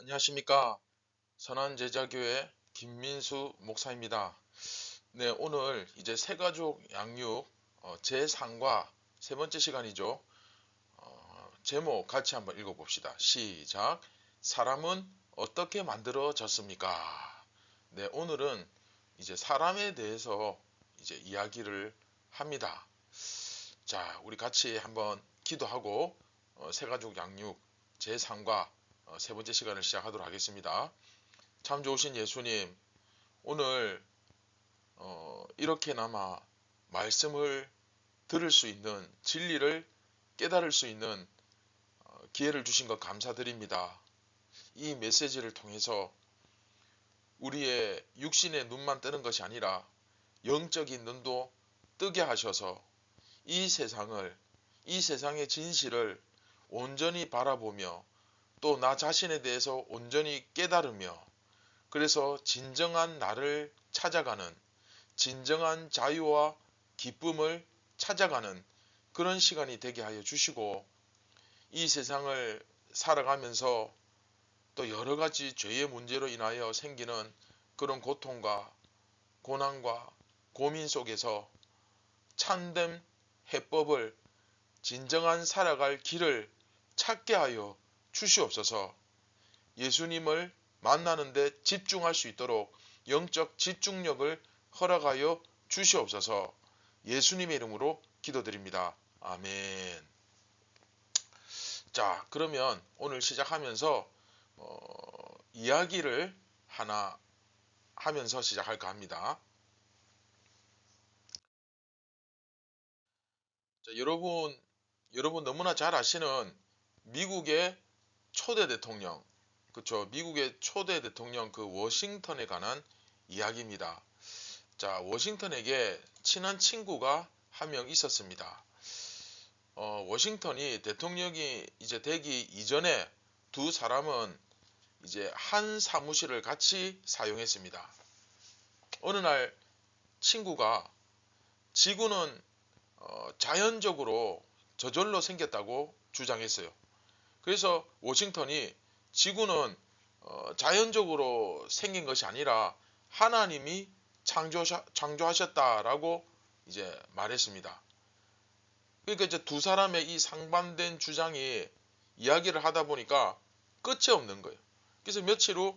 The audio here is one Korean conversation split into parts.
안녕하십니까. 선한제자교회 김민수 목사입니다. 네, 오늘 이제 새가족 양육 제3과 세 번째 시간이죠. 제목 같이 한번 읽어봅시다. 시작. 사람은 어떻게 만들어졌습니까? 네, 오늘은 이제 사람에 대해서 이제 이야기를 합니다. 자, 우리 같이 한번 기도하고 새가족 양육 제3과 세 번째 시간을 시작하도록 하겠습니다. 참 좋으신 예수님, 오늘 이렇게나마 말씀을 들을 수 있는 진리를 깨달을 수 있는 기회를 주신 것 감사드립니다. 이 메시지를 통해서 우리의 육신의 눈만 뜨는 것이 아니라 영적인 눈도 뜨게 하셔서 이 세상의 진실을 온전히 바라보며 또 나 자신에 대해서 온전히 깨달으며 그래서 진정한 나를 찾아가는 진정한 자유와 기쁨을 찾아가는 그런 시간이 되게 하여 주시고 이 세상을 살아가면서 또 여러 가지 죄의 문제로 인하여 생기는 그런 고통과 고난과 고민 속에서 참된 해법을 진정한 살아갈 길을 찾게 하여 주시옵소서. 예수님을 만나는 데 집중할 수 있도록 영적 집중력을 허락하여 주시옵소서. 예수님의 이름으로 기도드립니다. 아멘. 자, 그러면 오늘 시작하면서 이야기를 하나 하면서 시작할까 합니다. 자, 여러분 너무나 잘 아시는 미국의 초대 대통령, 그쵸? 미국의 초대 대통령 그 워싱턴에 관한 이야기입니다. 자, 워싱턴에게 친한 친구가 한 명 있었습니다. 워싱턴이 대통령이 이제 되기 이전에 두 사람은 이제 한 사무실을 같이 사용했습니다. 어느 날 친구가 지구는 자연적으로 저절로 생겼다고 주장했어요. 그래서 워싱턴이 지구는 자연적으로 생긴 것이 아니라 하나님이 창조하셨다라고 이제 말했습니다. 그러니까 이제 두 사람의 이 상반된 주장이 이야기를 하다 보니까 끝이 없는 거예요. 그래서 며칠 후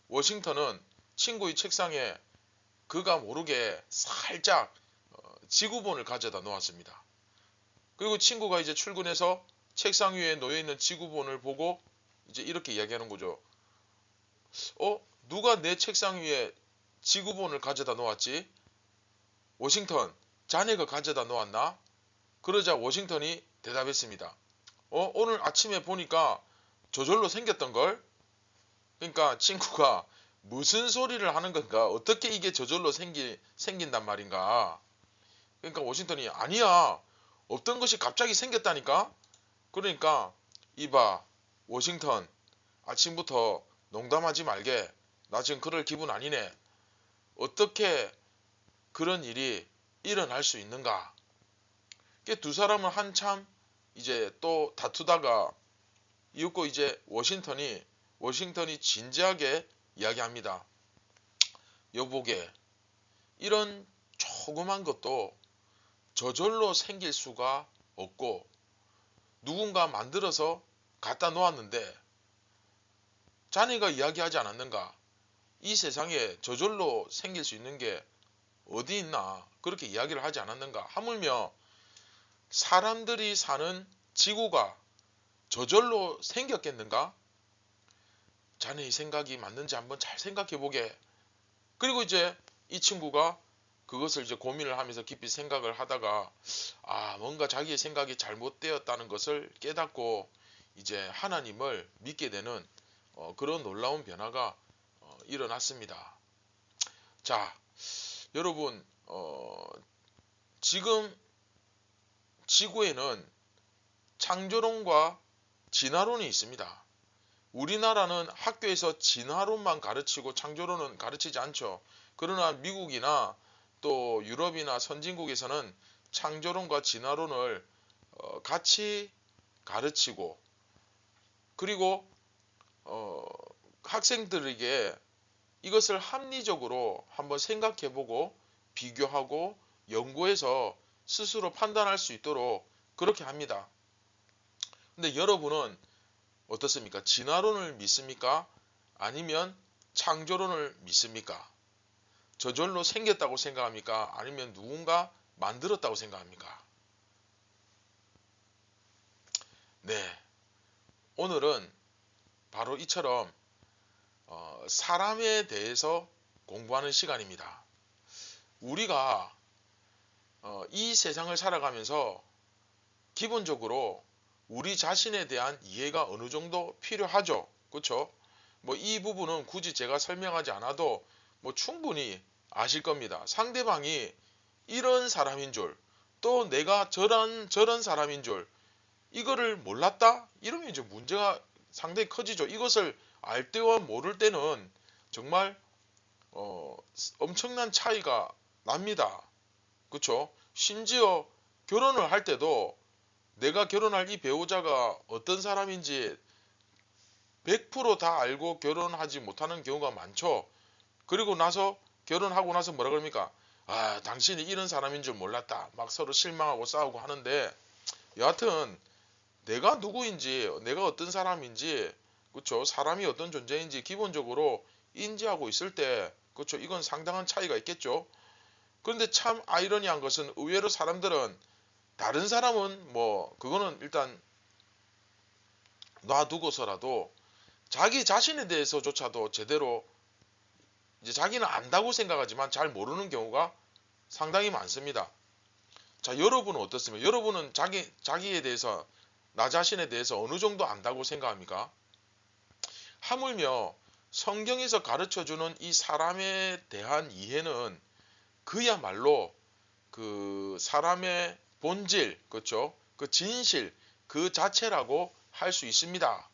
워싱턴은 친구의 책상에 그가 모르게 살짝 지구본을 가져다 놓았습니다. 그리고 친구가 이제 출근해서 책상 위에 놓여 있는 지구본을 보고 이제 이렇게 이야기하는 거죠. 누가 내 책상 위에 지구본을 가져다 놓았지? 워싱턴, 자네가 가져다 놓았나? 그러자 워싱턴이 대답했습니다. 오늘 아침에 보니까 저절로 생겼던걸? 그러니까 친구가 무슨 소리를 하는 건가? 어떻게 이게 저절로 생긴단 말인가? 그러니까 워싱턴이 아니야. 없던 것이 갑자기 생겼다니까? 그러니까 이봐, 워싱턴, 아침부터 농담하지 말게. 나 지금 그럴 기분 아니네. 어떻게 그런 일이 일어날 수 있는가? 두 사람은 한참 이제 또 다투다가 이윽고 이제 워싱턴이 진지하게 이야기합니다. 여보게, 이런 조그만 것도 저절로 생길 수가 없고 누군가 만들어서 갖다 놓았는데 자네가 이야기하지 않았는가? 이 세상에 저절로 생길 수 있는 게 어디 있나? 그렇게 이야기를 하지 않았는가? 하물며 사람들이 사는 지구가 저절로 생겼겠는가? 자네의 생각이 맞는지 한번 잘 생각해 보게. 그리고 이제 이 친구가 그것을 이제 고민을 하면서 깊이 생각을 하다가 뭔가 자기의 생각이 잘못되었다는 것을 깨닫고 이제 하나님을 믿게 되는 그런 놀라운 변화가 일어났습니다. 자, 여러분 지금 지구에는 창조론과 진화론이 있습니다. 우리나라는 학교에서 진화론만 가르치고 창조론은 가르치지 않죠. 그러나 미국이나 또 유럽이나 선진국에서는 창조론과 진화론을 같이 가르치고 그리고 학생들에게 이것을 합리적으로 한번 생각해보고 비교하고 연구해서 스스로 판단할 수 있도록 그렇게 합니다. 근데 여러분은 어떻습니까? 진화론을 믿습니까? 아니면 창조론을 믿습니까? 저절로 생겼다고 생각합니까? 아니면 누군가 만들었다고 생각합니까? 네, 오늘은 바로 이처럼 사람에 대해서 공부하는 시간입니다. 우리가 이 세상을 살아가면서 기본적으로 우리 자신에 대한 이해가 어느 정도 필요하죠. 그렇죠? 뭐 이 부분은 굳이 제가 설명하지 않아도 뭐 충분히 아실 겁니다. 상대방이 이런 사람인 줄, 또 내가 저런 사람인 줄, 이거를 몰랐다? 이러면 이제 문제가 상당히 커지죠. 이것을 알 때와 모를 때는 정말 엄청난 차이가 납니다. 그렇죠? 심지어 결혼을 할 때도 내가 결혼할 이 배우자가 어떤 사람인지 100%다 알고 결혼하지 못하는 경우가 많죠. 그리고 나서 결혼하고 나서 뭐라 그럽니까? 아, 당신이 이런 사람인 줄 몰랐다. 막 서로 실망하고 싸우고 하는데 여하튼 내가 누구인지, 내가 어떤 사람인지, 그렇죠? 사람이 어떤 존재인지 기본적으로 인지하고 있을 때, 그렇죠? 이건 상당한 차이가 있겠죠. 그런데 참 아이러니한 것은 의외로 사람들은 다른 사람은 뭐 그거는 일단 놔두고서라도 자기 자신에 대해서조차도 제대로 이제 자기는 안다고 생각하지만 잘 모르는 경우가 상당히 많습니다. 자, 여러분은 어떻습니까? 여러분은 자기에 대해서 나 자신에 대해서 어느 정도 안다고 생각합니까? 하물며 성경에서 가르쳐주는 이 사람에 대한 이해는 그야말로 그 사람의 본질, 그렇죠? 그 진실, 그 자체라고 할 수 있습니다.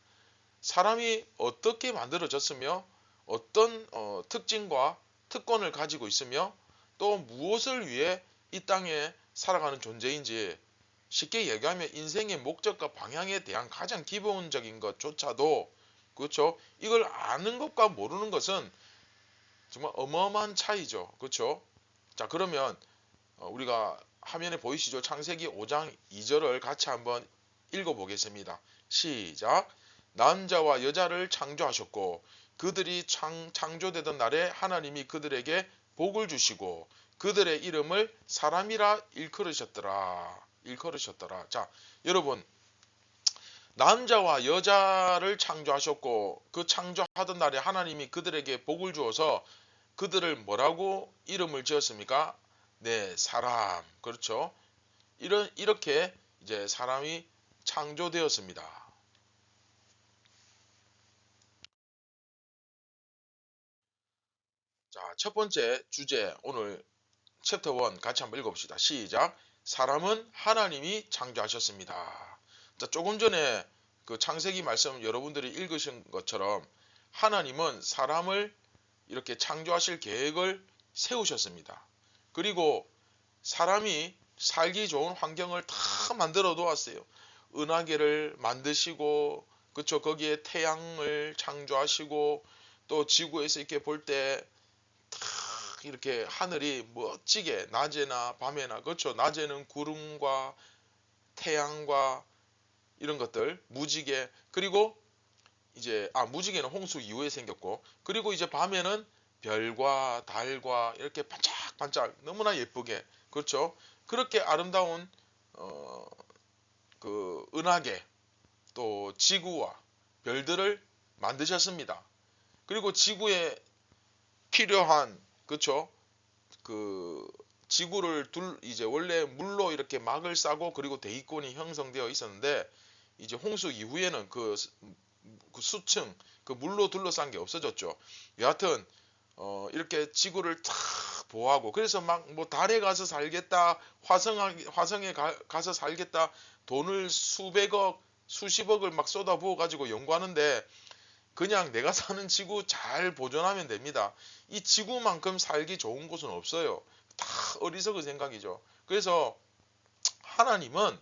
사람이 어떻게 만들어졌으며 어떤 특징과 특권을 가지고 있으며 또 무엇을 위해 이 땅에 살아가는 존재인지 쉽게 얘기하면 인생의 목적과 방향에 대한 가장 기본적인 것조차도 그렇죠. 이걸 아는 것과 모르는 것은 정말 어마어마한 차이죠. 그렇죠. 자, 그러면 우리가 화면에 보이시죠? 창세기 5장 2절을 같이 한번 읽어보겠습니다. 시작. 남자와 여자를 창조하셨고 그들이 창조되던 날에 하나님이 그들에게 복을 주시고 그들의 이름을 사람이라 일컬으셨더라. 자, 여러분, 남자와 여자를 창조하셨고 그 창조하던 날에 하나님이 그들에게 복을 주어서 그들을 뭐라고 이름을 지었습니까? 네, 사람. 그렇죠? 이렇게 이제 사람이 창조되었습니다. 자, 첫 번째 주제 오늘 챕터 1 같이 한번 읽어봅시다. 시작. 사람은 하나님이 창조하셨습니다. 자, 조금 전에 그 창세기 말씀 여러분들이 읽으신 것처럼 하나님은 사람을 이렇게 창조하실 계획을 세우셨습니다. 그리고 사람이 살기 좋은 환경을 다 만들어 놓았어요. 은하계를 만드시고, 그쵸, 거기에 태양을 창조하시고, 또 지구에서 이렇게 볼 때 이렇게 하늘이 멋지게 낮에나 밤에나, 그렇죠, 낮에는 구름과 태양과 이런 것들, 무지개, 그리고 이제 무지개는 홍수 이후에 생겼고, 그리고 이제 밤에는 별과 달과 이렇게 반짝반짝 너무나 예쁘게, 그렇죠, 그렇게 아름다운 그 은하계, 또 지구와 별들을 만드셨습니다. 그리고 지구에 필요한, 그렇죠, 그 지구를 이제 원래 물로 이렇게 막을 싸고 그리고 대기권이 형성되어 있었는데 이제 홍수 이후에는 그 수층 그 물로 둘러싼 게 없어졌죠. 여하튼 이렇게 지구를 탁 보호하고, 그래서 막 뭐 달에 가서 살겠다, 화성에 가서 살겠다, 돈을 수백억 수십억을 막 쏟아부어 가지고 연구하는데 그냥 내가 사는 지구 잘 보존하면 됩니다. 이 지구만큼 살기 좋은 곳은 없어요. 다 어리석은 생각이죠. 그래서 하나님은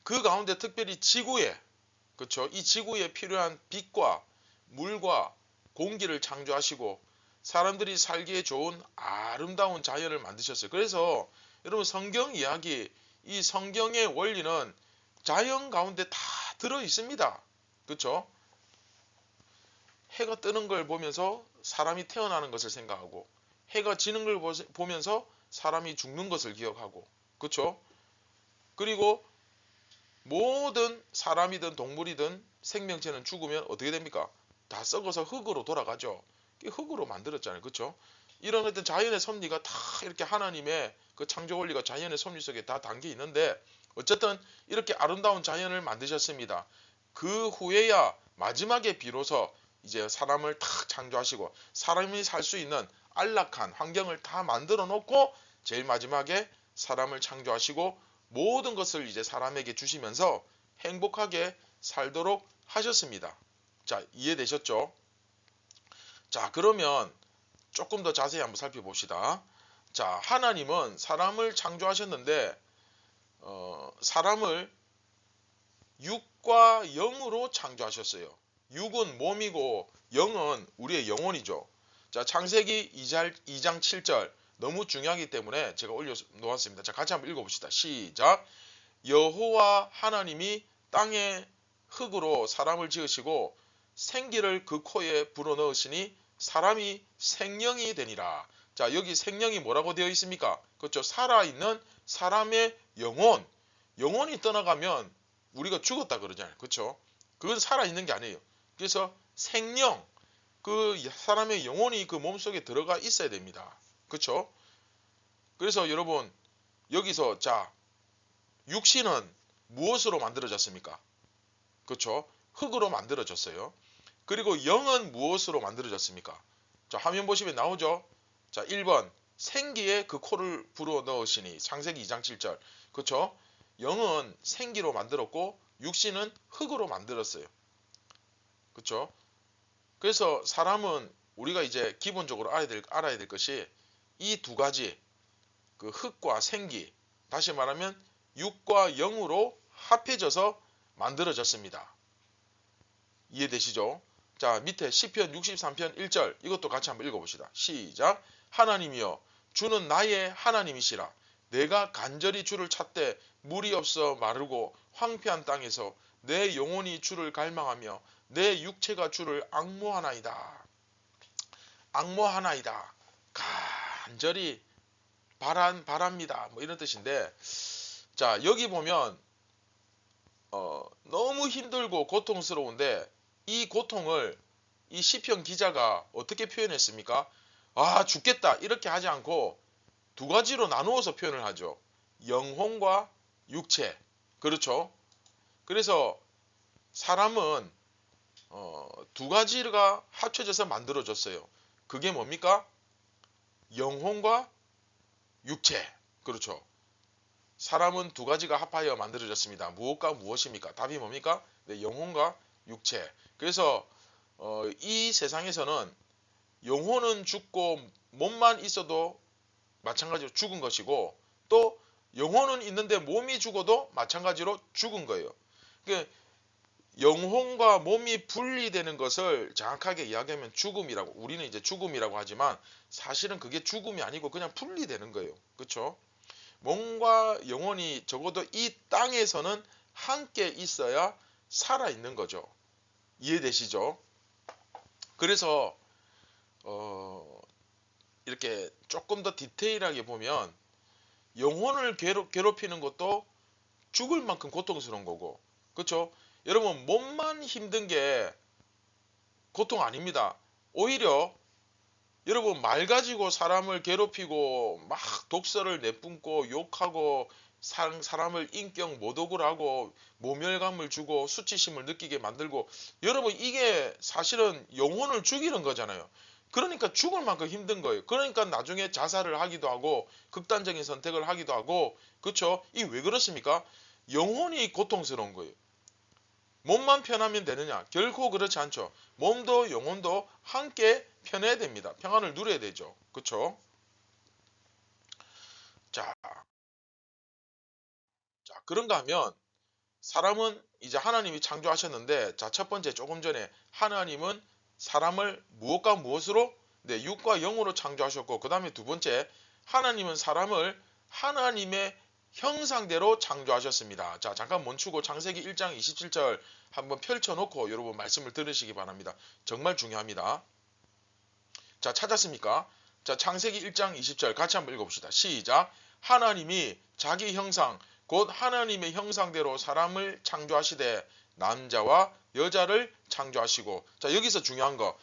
그 가운데 특별히 지구에, 그렇죠, 이 지구에 필요한 빛과 물과 공기를 창조하시고 사람들이 살기에 좋은 아름다운 자연을 만드셨어요. 그래서 여러분 성경 이야기, 이 성경의 원리는 자연 가운데 다 들어 있습니다. 그렇죠? 해가 뜨는 걸 보면서 사람이 태어나는 것을 생각하고 해가 지는 걸 보면서 사람이 죽는 것을 기억하고 그렇죠? 그리고 모든 사람이든 동물이든 생명체는 죽으면 어떻게 됩니까? 다 썩어서 흙으로 돌아가죠. 흙으로 만들었잖아요. 그렇죠? 이런 어떤 자연의 섭리가 다 이렇게 하나님의 그 창조 원리가 자연의 섭리 속에 다 담겨 있는데 어쨌든 이렇게 아름다운 자연을 만드셨습니다. 그 후에야 마지막에 비로소 이제 사람을 탁 창조하시고 사람이 살 수 있는 안락한 환경을 다 만들어 놓고 제일 마지막에 사람을 창조하시고 모든 것을 이제 사람에게 주시면서 행복하게 살도록 하셨습니다. 자, 이해되셨죠? 자, 그러면 조금 더 자세히 한번 살펴봅시다. 자, 하나님은 사람을 창조하셨는데 사람을 육과 영으로 창조하셨어요. 육은 몸이고 영은 우리의 영혼이죠. 자, 창세기 2장 7절 너무 중요하기 때문에 제가 올려놓았습니다. 자, 같이 한번 읽어봅시다. 시작. 여호와 하나님이 땅에 흙으로 사람을 지으시고 생기를 그 코에 불어넣으시니 사람이 생명이 되니라. 자, 여기 생명이 뭐라고 되어 있습니까? 그렇죠. 살아있는 사람의 영혼. 영혼이 떠나가면 우리가 죽었다 그러잖아요. 그렇죠. 그건 살아있는 게 아니에요. 그래서 생명, 그 사람의 영혼이 그 몸속에 들어가 있어야 됩니다. 그렇죠. 그래서 여러분 여기서 자, 육신은 무엇으로 만들어졌습니까? 그렇죠. 흙으로 만들어졌어요. 그리고 영은 무엇으로 만들어졌습니까? 자, 화면 보시면 나오죠. 자, 1번 생기에 그 코를 불어 넣으시니 창세기 2장 7절. 그렇죠? 영은 생기로 만들었고 육신은 흙으로 만들었어요. 그렇죠? 그래서 사람은 우리가 이제 기본적으로 알아야 될 것이 이 두 가지 그 흙과 생기, 다시 말하면 육과 영으로 합해져서 만들어졌습니다. 이해되시죠? 자, 밑에 시편 63편 1절 이것도 같이 한번 읽어봅시다. 시작. 하나님이여 주는 나의 하나님이시라. 내가 간절히 주를 찾되 물이 없어 마르고 황폐한 땅에서 내 영혼이 주를 갈망하며 내 육체가 주를 앙모하나이다. 앙모하나이다. 간절히 바랍니다. 뭐 이런 뜻인데 자, 여기 보면 너무 힘들고 고통스러운데 이 고통을 이 시편 기자가 어떻게 표현했습니까? 아, 죽겠다 이렇게 하지 않고 두 가지로 나누어서 표현을 하죠. 영혼과 육체. 그렇죠? 그래서 사람은 두 가지가 합쳐져서 만들어졌어요. 그게 뭡니까? 영혼과 육체. 그렇죠? 사람은 두 가지가 합하여 만들어졌습니다. 무엇과 무엇입니까? 답이 뭡니까? 네, 영혼과 육체. 그래서 이 세상에서는 영혼은 죽고 몸만 있어도 마찬가지로 죽은 것이고 또 영혼은 있는데 몸이 죽어도 마찬가지로 죽은 거예요. 그러니까 영혼과 몸이 분리되는 것을 정확하게 이야기하면 죽음이라고 우리는 이제 죽음이라고 하지만 사실은 그게 죽음이 아니고 그냥 분리되는 거예요. 그렇죠? 몸과 영혼이 적어도 이 땅에서는 함께 있어야 살아있는 거죠. 이해되시죠? 그래서 이렇게 조금 더 디테일하게 보면 영혼을 괴롭히는 것도 죽을 만큼 고통스러운 거고 그렇죠? 여러분 몸만 힘든 게 고통 아닙니다. 오히려 여러분 말 가지고 사람을 괴롭히고 막 독설을 내뿜고 욕하고 사람을 인격 모독을 하고 모멸감을 주고 수치심을 느끼게 만들고 여러분 이게 사실은 영혼을 죽이는 거잖아요. 그러니까 죽을 만큼 힘든 거예요. 그러니까 나중에 자살을 하기도 하고 극단적인 선택을 하기도 하고 그렇죠? 이 왜 그렇습니까? 영혼이 고통스러운 거예요. 몸만 편하면 되느냐? 결코 그렇지 않죠. 몸도 영혼도 함께 편해야 됩니다. 평안을 누려야 되죠. 그렇죠? 자, 그런가 하면 사람은 이제 하나님이 창조하셨는데 자, 첫 번째 조금 전에 하나님은 사람을 무엇과 무엇으로? 네, 육과 영으로 창조하셨고, 그 다음에 두 번째, 하나님은 사람을 하나님의 형상대로 창조하셨습니다. 자, 잠깐 멈추고 창세기 1장 27절 한번 펼쳐놓고 여러분 말씀을 들으시기 바랍니다. 정말 중요합니다. 자, 찾았습니까? 자, 창세기 1장 20절 같이 한번 읽어봅시다. 시작. 하나님이 자기 형상 곧 하나님의 형상대로 사람을 창조하시되 남자와 여자를 창조하시고. 자, 여기서 중요한 거,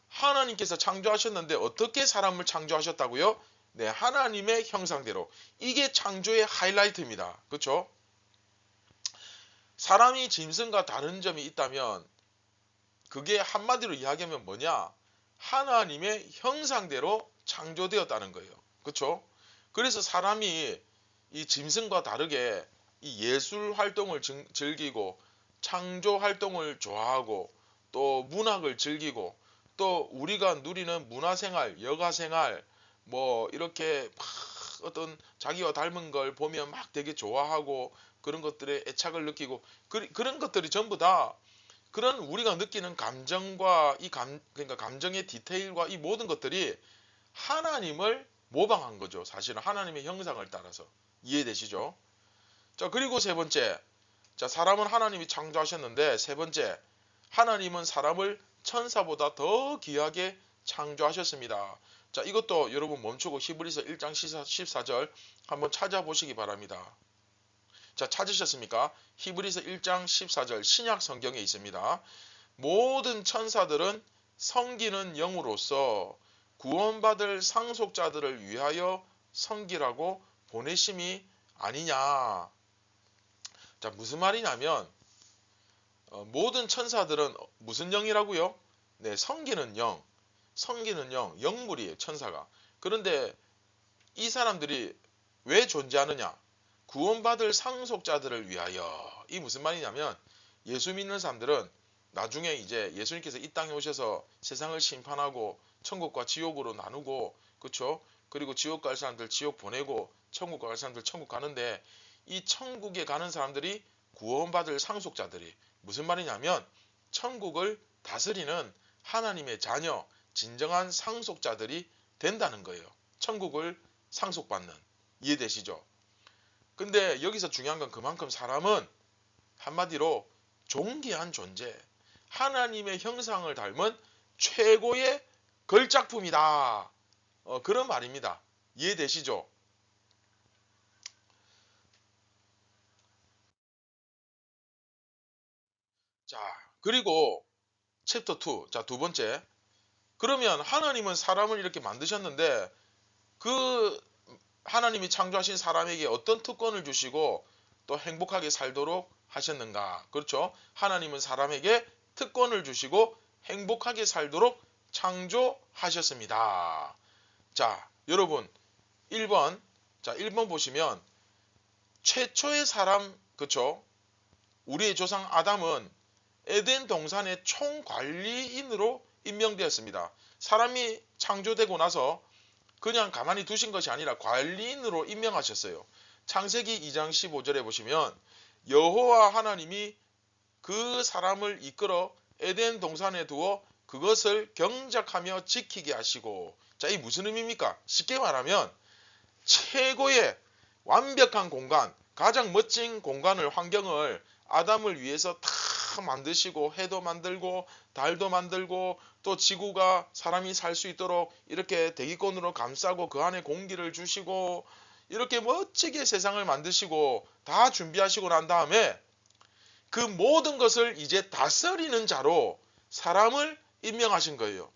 하나님께서 창조하셨는데 어떻게 사람을 창조하셨다고요? 네, 하나님의 형상대로. 이게 창조의 하이라이트입니다. 그렇죠? 사람이 짐승과 다른 점이 있다면 그게 한마디로 이야기하면 뭐냐? 하나님의 형상대로 창조되었다는 거예요. 그렇죠? 그래서 사람이 이 짐승과 다르게 이 예술 활동을 즐기고 창조 활동을 좋아하고 또 문학을 즐기고 또 우리가 누리는 문화생활, 여가생활 뭐 이렇게 막 어떤 자기와 닮은 걸 보면 막 되게 좋아하고 그런 것들에 애착을 느끼고 그런 것들이 전부 다 그런 우리가 느끼는 감정과 그러니까 감정의 디테일과 이 모든 것들이 하나님을 모방한 거죠. 사실은 하나님의 형상을 따라서. 이해되시죠? 자, 그리고 세 번째. 자, 사람은 하나님이 창조하셨는데 세 번째. 하나님은 사람을 천사보다 더 귀하게 창조하셨습니다. 자, 이것도 여러분 멈추고 히브리서 1장 14절 한번 찾아보시기 바랍니다. 자, 찾으셨습니까? 히브리서 1장 14절 신약 성경에 있습니다. 모든 천사들은 섬기는 영으로서 구원받을 상속자들을 위하여 섬기라고 보내심이 아니냐. 자, 무슨 말이냐면 모든 천사들은 무슨 영이라고요? 네, 섬기는 영. 섬기는 영, 영물이에요, 천사가. 그런데 이 사람들이 왜 존재하느냐? 구원받을 상속자들을 위하여. 이 무슨 말이냐면 예수 믿는 사람들은 나중에 이제 예수님께서 이 땅에 오셔서 세상을 심판하고 천국과 지옥으로 나누고, 그렇죠? 그리고 지옥 갈 사람들 지옥 보내고 천국 갈 사람들 천국 가는데, 이 천국에 가는 사람들이 구원받을 상속자들이 무슨 말이냐면 천국을 다스리는 하나님의 자녀, 진정한 상속자들이 된다는 거예요. 천국을 상속받는. 이해되시죠? 근데 여기서 중요한 건 그만큼 사람은 한마디로 존귀한 존재, 하나님의 형상을 닮은 최고의 걸작품이다. 그런 말입니다. 이해되시죠? 자, 그리고 챕터 2. 자, 두 번째. 그러면 하나님은 사람을 이렇게 만드셨는데 그 하나님이 창조하신 사람에게 어떤 특권을 주시고 또 행복하게 살도록 하셨는가? 그렇죠? 하나님은 사람에게 특권을 주시고 행복하게 살도록 창조하셨습니다. 자, 여러분 1번. 자, 1번 보시면 최초의 사람, 그렇죠? 우리의 조상 아담은 에덴 동산의 총관리인으로 임명되었습니다. 사람이 창조되고 나서 그냥 가만히 두신 것이 아니라 관리인으로 임명하셨어요. 창세기 2장 15절에 보시면 여호와 하나님이 그 사람을 이끌어 에덴 동산에 두어 그것을 경작하며 지키게 하시고. 자, 이 무슨 의미입니까? 쉽게 말하면 최고의 완벽한 공간, 가장 멋진 공간을, 환경을 아담을 위해서 다 만드시고, 해도 만들고 달도 만들고 또 지구가 사람이 살 수 있도록 이렇게 대기권으로 감싸고 그 안에 공기를 주시고 이렇게 멋지게 세상을 만드시고 다 준비하시고 난 다음에 그 모든 것을 이제 다스리는 자로 사람을 임명하신 거예요.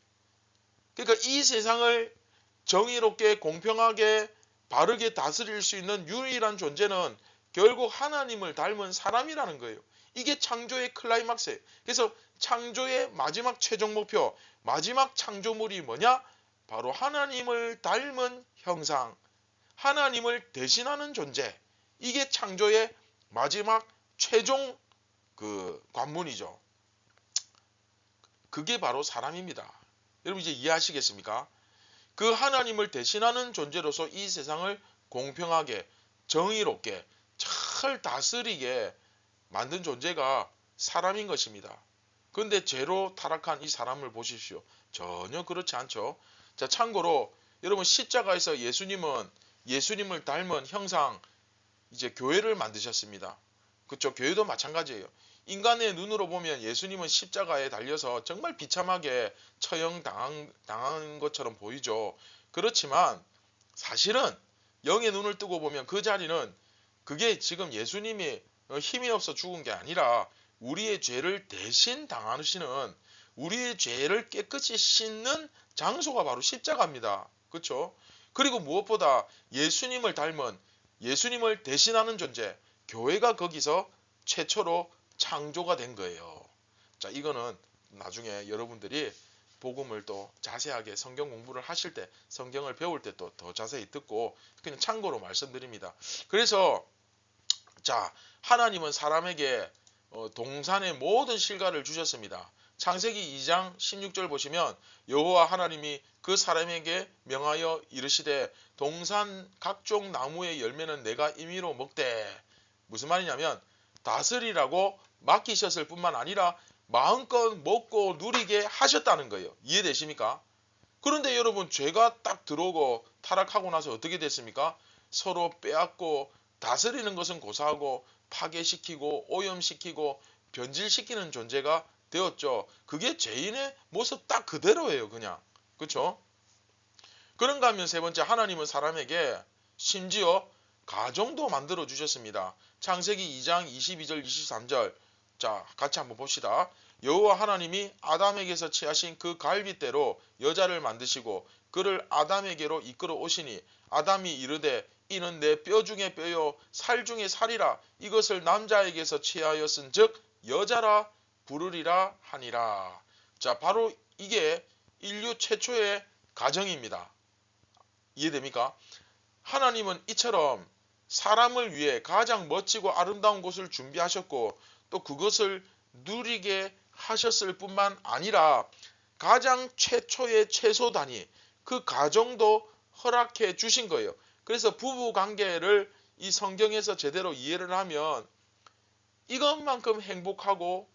그러니까 이 세상을 정의롭게 공평하게 바르게 다스릴 수 있는 유일한 존재는 결국 하나님을 닮은 사람이라는 거예요. 이게 창조의 클라이막스예요. 그래서 창조의 마지막 최종 목표, 마지막 창조물이 뭐냐? 바로 하나님을 닮은 형상, 하나님을 대신하는 존재. 이게 창조의 마지막 최종 관문이죠. 그게 바로 사람입니다. 여러분 이제 이해하시겠습니까? 그 하나님을 대신하는 존재로서 이 세상을 공평하게, 정의롭게, 잘 다스리게 만든 존재가 사람인 것입니다. 근데 죄로 타락한 이 사람을 보십시오. 전혀 그렇지 않죠. 자, 참고로 여러분 십자가에서 예수님을 닮은 형상 이제 교회를 만드셨습니다. 그쵸? 교회도 마찬가지예요. 인간의 눈으로 보면 예수님은 십자가에 달려서 정말 비참하게 처형당한 것처럼 보이죠. 그렇지만 사실은 영의 눈을 뜨고 보면 그 자리는 그게 지금 예수님이 힘이 없어 죽은 게 아니라 우리의 죄를 대신 당하시는, 우리의 죄를 깨끗이 씻는 장소가 바로 십자가입니다. 그렇죠? 그리고 무엇보다 예수님을 닮은, 예수님을 대신하는 존재, 교회가 거기서 최초로 창조가 된 거예요. 자, 이거는 나중에 여러분들이 복음을 또 자세하게 성경 공부를 하실 때, 성경을 배울 때 또 더 자세히 듣고 그냥 참고로 말씀드립니다. 그래서 자, 하나님은 사람에게 동산의 모든 실과를 주셨습니다. 창세기 2장 16절 보시면 여호와 하나님이 그 사람에게 명하여 이르시되 동산 각종 나무의 열매는 내가 임의로 먹되, 무슨 말이냐면 다스리라고 맡기셨을 뿐만 아니라 마음껏 먹고 누리게 하셨다는 거예요. 이해되십니까? 그런데 여러분 죄가 딱 들어오고 타락하고 나서 어떻게 됐습니까? 서로 빼앗고, 다스리는 것은 고사하고 파괴시키고 오염시키고 변질시키는 존재가 되었죠. 그게 죄인의 모습 딱 그대로예요. 그냥. 그렇죠? 그런가 하면 세 번째, 하나님은 사람에게 심지어 가정도 만들어 주셨습니다. 창세기 2장 22절 23절 자, 같이 한번 봅시다. 여호와 하나님이 아담에게서 취하신 그 갈빗대로 여자를 만드시고 그를 아담에게로 이끌어 오시니 아담이 이르되 이는 내 뼈 중에 뼈요 살 중에 살이라, 이것을 남자에게서 취하였은즉 여자라 부르리라 하니라. 자, 바로 이게 인류 최초의 가정입니다. 이해됩니까? 하나님은 이처럼 사람을 위해 가장 멋지고 아름다운 곳을 준비하셨고 또 그것을 누리게 하셨을 뿐만 아니라 가장 최초의 최소 단위, 그 가정도 허락해 주신 거예요. 그래서 부부 관계를 이 성경에서 제대로 이해를 하면 이것만큼 행복하고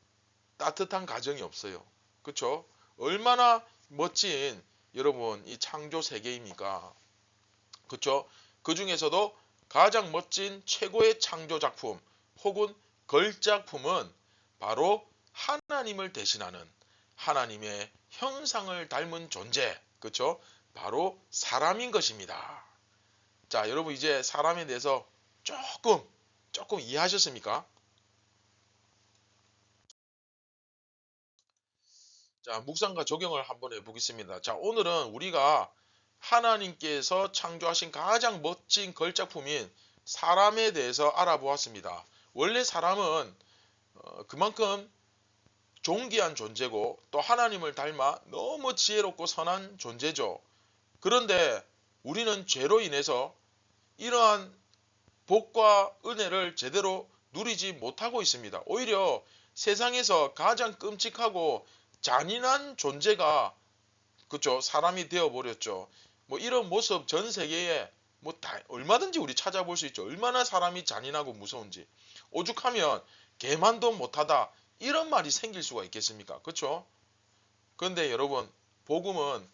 따뜻한 가정이 없어요. 그렇죠? 얼마나 멋진 여러분 이 창조 세계입니까? 그렇죠? 그 중에서도 가장 멋진 최고의 창조 작품 혹은 걸작품은 바로 하나님을 대신하는 하나님의 형상을 닮은 존재, 그렇죠? 바로 사람인 것입니다. 자, 여러분 이제 사람에 대해서 조금 이해하셨습니까? 자, 묵상과 적용을 한번 해보겠습니다. 자, 오늘은 우리가 하나님께서 창조하신 가장 멋진 걸작품인 사람에 대해서 알아보았습니다. 원래 사람은 그만큼 존귀한 존재고 또 하나님을 닮아 너무 지혜롭고 선한 존재죠. 그런데 우리는 죄로 인해서 이러한 복과 은혜를 제대로 누리지 못하고 있습니다. 오히려 세상에서 가장 끔찍하고 잔인한 존재가 그쵸 사람이 되어버렸죠. 뭐 이런 모습 전 세계에 뭐 다 얼마든지 우리 찾아볼 수 있죠. 얼마나 사람이 잔인하고 무서운지. 오죽하면 개만도 못하다 이런 말이 생길 수가 있겠습니까? 그쵸? 그런데 여러분 복음은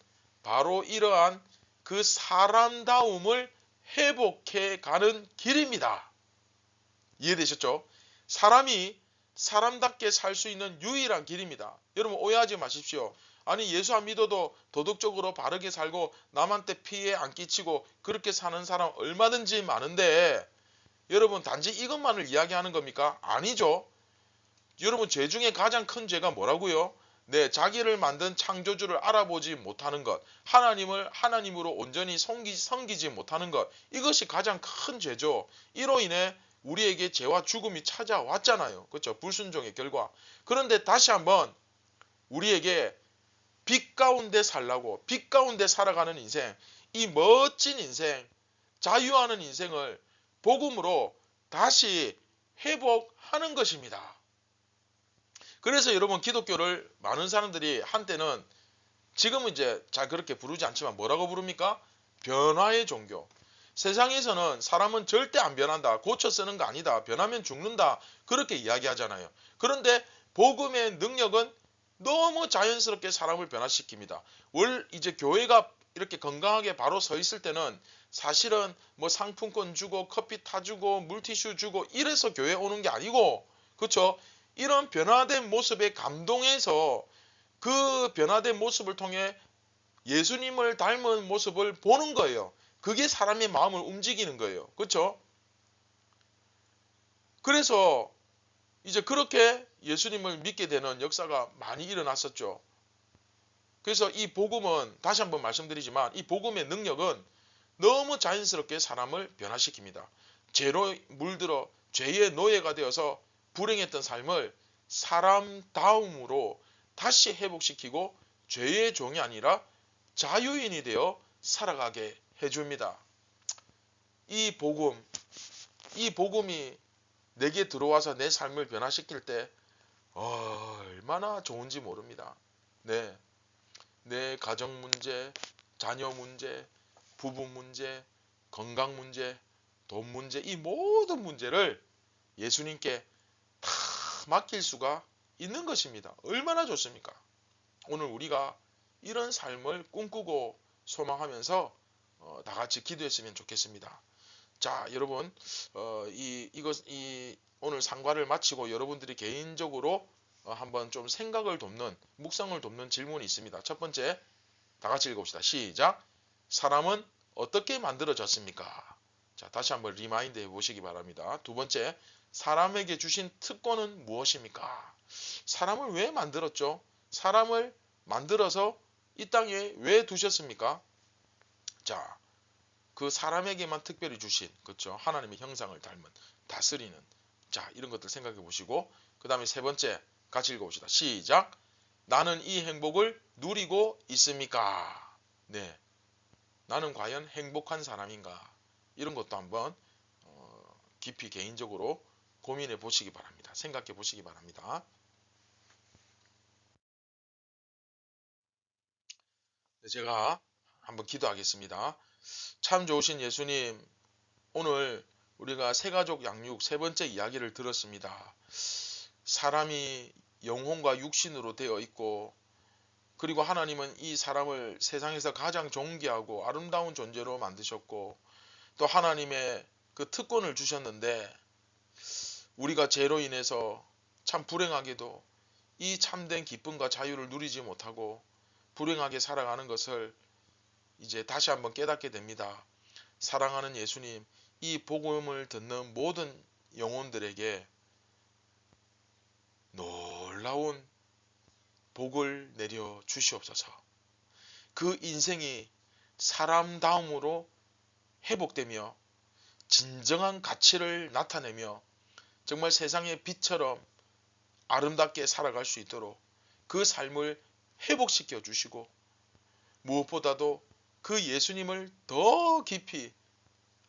바로 이러한 그 사람다움을 회복해 가는 길입니다. 이해되셨죠? 사람이 사람답게 살 수 있는 유일한 길입니다. 여러분 오해하지 마십시오. 아니 예수 안 믿어도 도덕적으로 바르게 살고 남한테 피해 안 끼치고 그렇게 사는 사람 얼마든지 많은데 여러분 단지 이것만을 이야기하는 겁니까? 아니죠. 여러분 죄 중에 가장 큰 죄가 뭐라고요? 네, 자기를 만든 창조주를 알아보지 못하는 것, 하나님을 하나님으로 온전히 섬기지 못하는 것, 이것이 가장 큰 죄죠. 이로 인해 우리에게 죄와 죽음이 찾아왔잖아요. 그렇죠? 불순종의 결과. 그런데 다시 한번 우리에게 빛 가운데 살라고, 빛 가운데 살아가는 인생, 이 멋진 인생, 자유하는 인생을 복음으로 다시 회복하는 것입니다. 그래서 여러분 기독교를 많은 사람들이 한때는 지금은 이제 잘 그렇게 부르지 않지만 뭐라고 부릅니까? 변화의 종교. 세상에서는 사람은 절대 안 변한다. 고쳐 쓰는 거 아니다. 변하면 죽는다. 그렇게 이야기하잖아요. 그런데 복음의 능력은 너무 자연스럽게 사람을 변화시킵니다. 이제 교회가 이렇게 건강하게 바로 서 있을 때는 사실은 뭐 상품권 주고 커피 타주고 물티슈 주고 이래서 교회 오는 게 아니고, 그렇죠? 이런 변화된 모습에 감동해서 그 변화된 모습을 통해 예수님을 닮은 모습을 보는 거예요. 그게 사람의 마음을 움직이는 거예요. 그렇죠? 그래서 이제 그렇게 예수님을 믿게 되는 역사가 많이 일어났었죠. 그래서 이 복음은 다시 한번 말씀드리지만 이 복음의 능력은 너무 자연스럽게 사람을 변화시킵니다. 죄로 물들어 죄의 노예가 되어서 불행했던 삶을 사람다움으로 다시 회복시키고 죄의 종이 아니라 자유인이 되어 살아가게 해줍니다. 이 복음이 내게 들어와서 내 삶을 변화시킬 때 얼마나 좋은지 모릅니다. 네, 내 가정 문제, 자녀 문제, 부부 문제, 건강 문제, 돈 문제, 이 모든 문제를 예수님께 다 맡길 수가 있는 것입니다. 얼마나 좋습니까? 오늘 우리가 이런 삶을 꿈꾸고 소망하면서 다 같이 기도했으면 좋겠습니다. 자, 여러분, 오늘 상과를 마치고 여러분들이 개인적으로 한번 좀 생각을 돕는, 묵상을 돕는 질문이 있습니다. 첫 번째, 다 같이 읽읍시다. 시작. 사람은 어떻게 만들어졌습니까? 자, 다시 한번 리마인드 해보시기 바랍니다. 두 번째, 사람에게 주신 특권은 무엇입니까? 사람을 왜 만들었죠? 사람을 만들어서 이 땅에 왜 두셨습니까? 자, 그 사람에게만 특별히 주신, 그렇죠? 하나님의 형상을 닮은, 다스리는, 자, 이런 것들 생각해 보시고, 그 다음에 세 번째, 같이 읽어봅시다. 시작. 나는 이 행복을 누리고 있습니까? 네. 나는 과연 행복한 사람인가? 이런 것도 한번 깊이 개인적으로 고민해 보시기 바랍니다. 생각해 보시기 바랍니다. 네, 제가 한번 기도하겠습니다. 참 좋으신 예수님, 오늘 우리가 새가족 양육 세 번째 이야기를 들었습니다. 사람이 영혼과 육신으로 되어 있고, 그리고 하나님은 이 사람을 세상에서 가장 존귀하고 아름다운 존재로 만드셨고, 또 하나님의 그 특권을 주셨는데, 우리가 죄로 인해서 참 불행하게도 이 참된 기쁨과 자유를 누리지 못하고 불행하게 살아가는 것을 이제 다시 한번 깨닫게 됩니다. 사랑하는 예수님, 이 복음을 듣는 모든 영혼들에게 놀라운 복을 내려 주시옵소서. 그 인생이 사람다움으로 회복되며 진정한 가치를 나타내며 정말 세상의 빛처럼 아름답게 살아갈 수 있도록 그 삶을 회복시켜 주시고, 무엇보다도 그 예수님을 더 깊이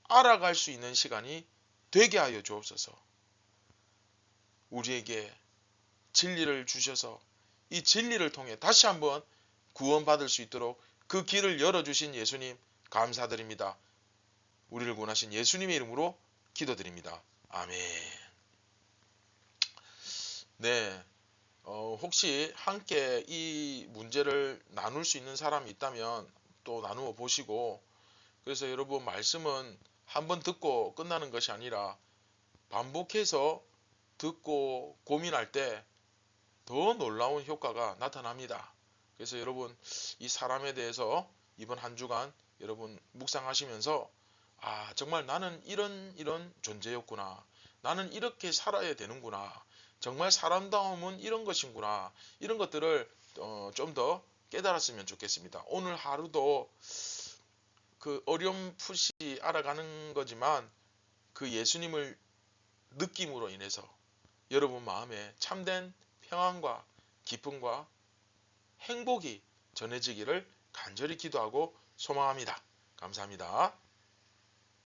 알아갈 수 있는 시간이 되게 하여 주옵소서. 우리에게 진리를 주셔서 이 진리를 통해 다시 한번 구원받을 수 있도록 그 길을 열어주신 예수님 감사드립니다. 우리를 구원하신 예수님의 이름으로 기도드립니다. 아멘. 네, 혹시 함께 이 문제를 나눌 수 있는 사람이 있다면 또 나누어 보시고, 그래서 여러분, 말씀은 한번 듣고 끝나는 것이 아니라 반복해서 듣고 고민할 때 더 놀라운 효과가 나타납니다. 그래서 여러분, 이 사람에 대해서 이번 한 주간 여러분 묵상하시면서, 아, 정말 나는 이런 존재였구나. 나는 이렇게 살아야 되는구나. 정말 사람다움은 이런 것인구나. 이런 것들을 좀 더 깨달았으면 좋겠습니다. 오늘 하루도 그 어렴풋이 알아가는 거지만 그 예수님을 느낌으로 인해서 여러분 마음에 참된 평안과 기쁨과 행복이 전해지기를 간절히 기도하고 소망합니다. 감사합니다.